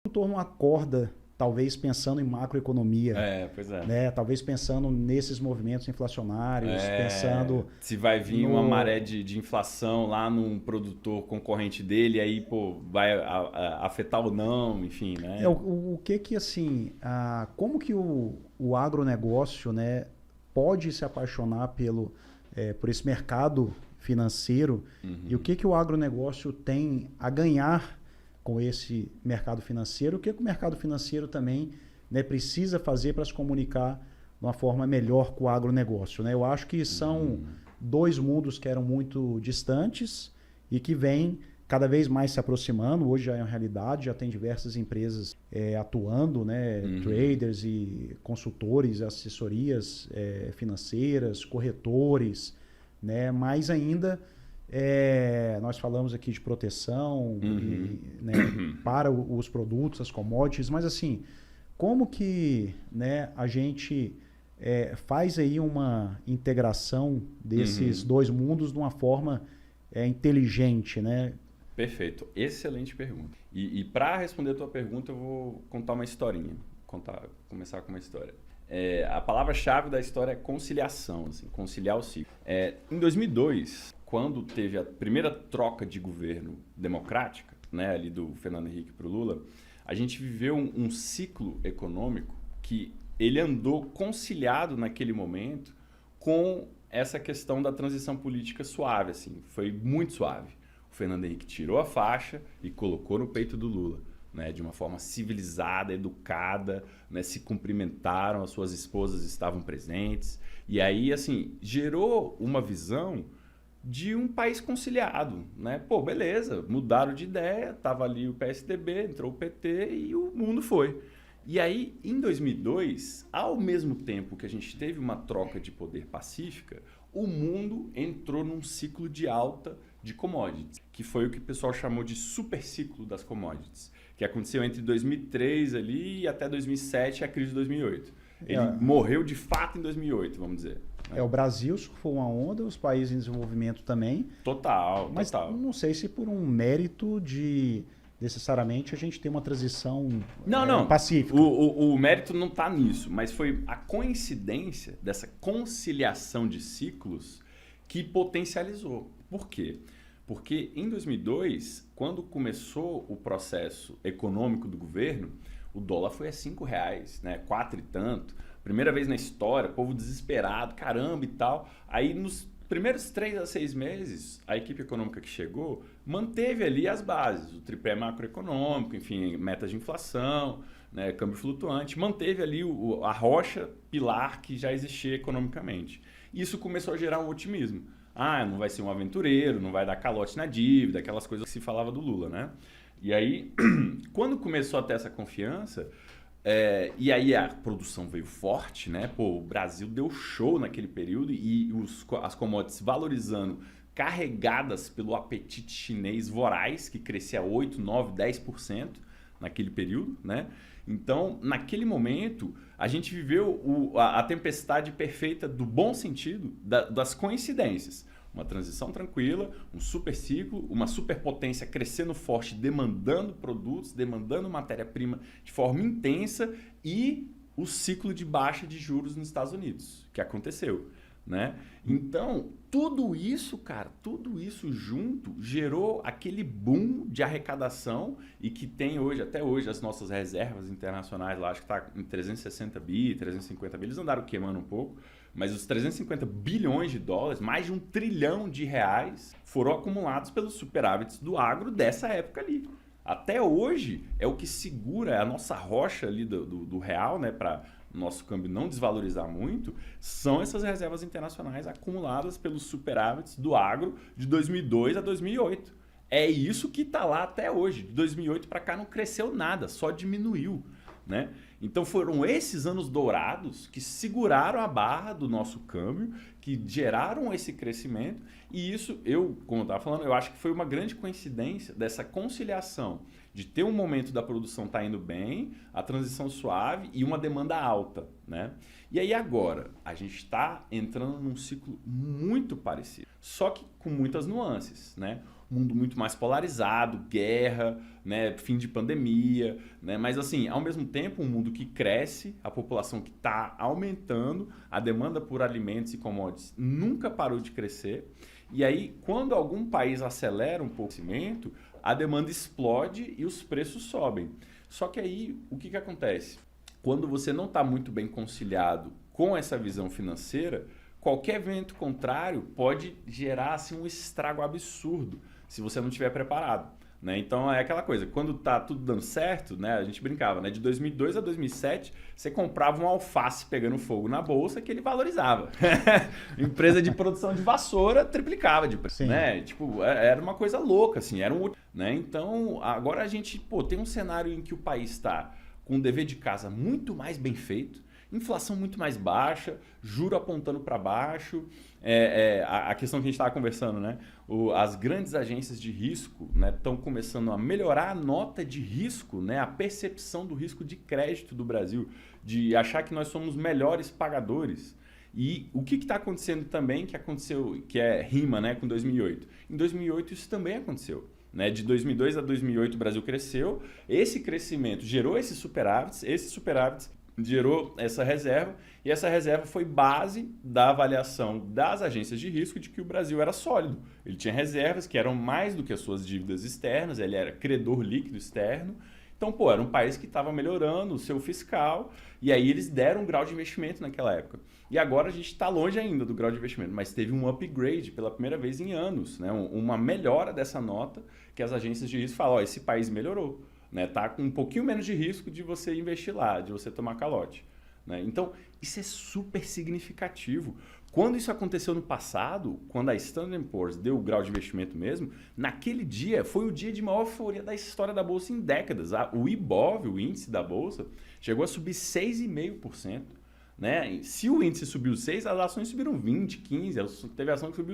agricultor não acorda, talvez pensando em macroeconomia, Pois é. né? Talvez pensando nesses movimentos inflacionários, pensando Se vai vir uma no... maré de inflação lá num produtor concorrente dele, aí, pô, vai afetar ou não, enfim, né? O que que, assim, como que o agronegócio, né, pode se apaixonar por esse mercado financeiro e o que que o agronegócio tem a ganhar com esse mercado financeiro, o que que o mercado financeiro também, né, precisa fazer para se comunicar de uma forma melhor com o agronegócio, né? Eu acho que são dois mundos que eram muito distantes e que vêm cada vez mais se aproximando. Hoje já é uma realidade, já tem diversas empresas atuando, né? Traders e consultores, assessorias financeiras, corretores, né? Mais ainda, nós falamos aqui de proteção né, para os produtos, as commodities, mas assim, como que, né, a gente faz aí uma integração desses dois mundos de uma forma inteligente, né? Perfeito, excelente pergunta. E para responder a tua pergunta, eu vou contar uma historinha. Começar com uma história. A palavra-chave da história é conciliação, assim, conciliar o ciclo. Em 2002, quando teve a primeira troca de governo democrática, né, ali do Fernando Henrique para o Lula, a gente viveu um ciclo econômico que ele andou conciliado naquele momento com essa questão da transição política suave, assim, foi muito suave. O Fernando Henrique tirou a faixa e colocou no peito do Lula, né, de uma forma civilizada, educada, né, se cumprimentaram, as suas esposas estavam presentes. E aí, assim, gerou uma visão de um país conciliado, né? Pô, beleza, mudaram de ideia, tava ali o PSDB, entrou o PT e o mundo foi. E aí, em 2002, ao mesmo tempo que a gente teve uma troca de poder pacífica, o mundo entrou num ciclo de alta de commodities, que foi o que o pessoal chamou de super ciclo das commodities, que aconteceu entre 2003 ali e até 2007, a crise de 2008. Ele morreu de fato em 2008, vamos dizer. O Brasil surfou uma onda, os países em desenvolvimento também. Total, mas total. Não sei se por um mérito de necessariamente a gente ter uma transição pacífica. O mérito não está nisso, mas foi a coincidência dessa conciliação de ciclos que potencializou. Por quê? Porque em 2002, quando começou o processo econômico do governo, o dólar foi a R$5, né? 4 e tanto. Primeira vez na história, povo desesperado, caramba e tal. Aí nos primeiros 3 a 6 meses, a equipe econômica que chegou manteve ali as bases, o tripé macroeconômico, enfim, metas de inflação, né, câmbio flutuante, manteve ali a rocha pilar que já existia economicamente. Isso começou a gerar um otimismo. Não vai ser um aventureiro, não vai dar calote na dívida, aquelas coisas que se falava do Lula, né? E aí, quando começou a ter essa confiança, e aí a produção veio forte, né? Pô, o Brasil deu show naquele período e as commodities valorizando, carregadas pelo apetite chinês voraz, que crescia 8, 9, 10% naquele período, né? Então, naquele momento, a gente viveu a tempestade perfeita do bom sentido das coincidências. Uma transição tranquila, um super ciclo, uma superpotência crescendo forte, demandando produtos, demandando matéria-prima de forma intensa e o ciclo de baixa de juros nos Estados Unidos, que aconteceu, né? Então, tudo isso, cara, tudo isso junto gerou aquele boom de arrecadação e que tem hoje, até hoje, as nossas reservas internacionais lá, acho que está em 360 bi, 350 bi, eles andaram queimando um pouco, mas os 350 bilhões de dólares, mais de R$1 trilhão, foram acumulados pelos superávites do agro dessa época ali. Até hoje é o que segura, é a nossa rocha ali do real, né, para o nosso câmbio não desvalorizar muito, são essas reservas internacionais acumuladas pelos superávites do agro de 2002 a 2008. É isso que está lá até hoje. De 2008 para cá não cresceu nada, só diminuiu, né? Então foram esses anos dourados que seguraram a barra do nosso câmbio, que geraram esse crescimento. E isso, como eu estava falando, eu acho que foi uma grande coincidência dessa conciliação de ter um momento da produção tá indo bem, a transição suave e uma demanda alta, né? E aí agora, a gente está entrando num ciclo muito parecido, só que com muitas nuances, né? mundo muito mais polarizado, guerra, né, fim de pandemia, né, mas assim, ao mesmo tempo um mundo que cresce, a população que está aumentando, a demanda por alimentos e commodities nunca parou de crescer, e aí quando algum país acelera um pouco o crescimento, a demanda explode e os preços sobem. Só que aí o que acontece? Quando você não está muito bem conciliado com essa visão financeira, qualquer evento contrário pode gerar assim, um estrago absurdo se você não estiver preparado, né? Então é aquela coisa, quando tá tudo dando certo, né, a gente brincava, né, de 2002 a 2007, você comprava um alface pegando fogo na bolsa que ele valorizava. Empresa de produção de vassoura triplicava de preço, né? Tipo, era uma coisa louca, assim, era um, né? Então agora a gente, tem um cenário em que o país está com um dever de casa muito mais bem feito, inflação muito mais baixa, juro apontando para baixo, a questão que a gente estava conversando, né? As grandes agências de risco estão começando a melhorar a nota de risco, né? A percepção do risco de crédito do Brasil, de achar que nós somos melhores pagadores. E o que está acontecendo também, que rima, né, com 2008? Em 2008 isso também aconteceu. Né? De 2002 a 2008 o Brasil cresceu, esse crescimento gerou esses superávites gerou essa reserva, e essa reserva foi base da avaliação das agências de risco de que o Brasil era sólido. Ele tinha reservas que eram mais do que as suas dívidas externas, ele era credor líquido externo. Então, era um país que estava melhorando o seu fiscal, e aí eles deram um grau de investimento naquela época. E agora a gente está longe ainda do grau de investimento, mas teve um upgrade pela primeira vez em anos, né? Uma melhora dessa nota que as agências de risco falam, esse país melhorou. Né, tá com um pouquinho menos de risco de você investir lá, de você tomar calote. Né? Então, isso é super significativo. Quando isso aconteceu no passado, quando a Standard & Poor's deu o grau de investimento mesmo, naquele dia foi o dia de maior euforia da história da Bolsa em décadas. O IBOV, o índice da Bolsa, chegou a subir 6,5%. Né? Se o índice subiu 6%, as ações subiram 20%, 15%, teve ação que subiu